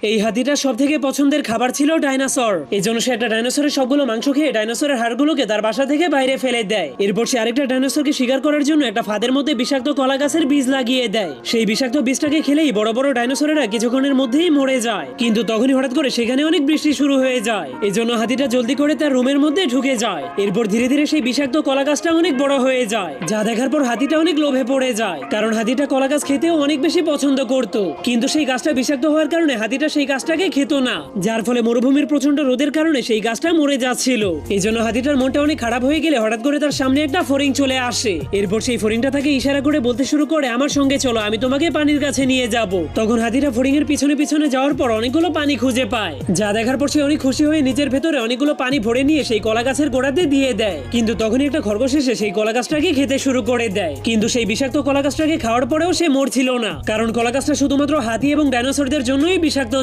এই হাতিটার সব থেকে পছন্দের খাবার ছিল ডাইনোসর। এই জন্য সে একটা ডাইনোসরের সবগুলো মাংস খেয়ে ডাইনোসরের হাড়গুলোকে তার বাসা থেকে বাইরে ফেলে দেয়। এরপর সে আরেকটা ডাইনোসরকে শিকার করার জন্য একটা ফাঁদের মধ্যে বিষাক্ত কলা গাছের বীজ লাগিয়ে দেয়। সেই বিষাক্ত বীজটাকে খেলেই বড় বড় ডাইনোসরেরা কিছুক্ষণের মধ্যেই মরে যায়। কিন্তু তখনই হঠাৎ করে সেখানে অনেক বৃষ্টি শুরু হয়ে যায়। এই জন্য হাতিটা জলদি করে তার রুমের মধ্যে ঢুকে যায়। এরপর ধীরে ধীরে সেই বিষাক্ত কলা গাছটা অনেক বড় হয়ে যায়, যা দেখার পর হাতিটা অনেক লোভে পড়ে যায়, কারণ হাতিটা কলা গাছ খেতেও অনেক বেশি পছন্দ করত। কিন্তু সেই গাছটা বিষাক্ত হওয়ার কারণে হাতিটা সেই গাছটাকে খেত না, যার ফলে মরুভূমির প্রচন্ড রোদের কারণে সেই গাছটা মরে যাচ্ছিল। এই জন্য হাতিটার মনটা অনেক খারাপ হয়ে গেলে হঠাৎ করে তার সামনে একটা ফড়িং চলে আসে। এরপর সেই ফড়িংটা তাকে ইশারা করে বলতে শুরু করে, আমার সঙ্গে চলো, আমি তোমাকে পানির কাছে নিয়ে যাব। তখন হাতিটা ফড়িং এর পিছনে পিছনে যাওয়ার পর অনেকগুলো পানি খুঁজে পায়, যা দেখার পর সে অনেক খুশি হয়ে নিজের ভেতরে অনেকগুলো পানি ভরে নিয়ে সেই কলা গাছের গোড়াতে দিয়ে দেয়। কিন্তু তখনই একটা খরগোশ এসে সেই কলা গাছটাকে খেতে শুরু করে দেয়। কিন্তু সেই বিষাক্ত কলা গাছটাকে খাওয়ার পরেও সে মরছিল না, কারণ কলা গাছটা শুধুমাত্র হাতি এবং ডাইনোসরদের জন্যই বিষাক্ত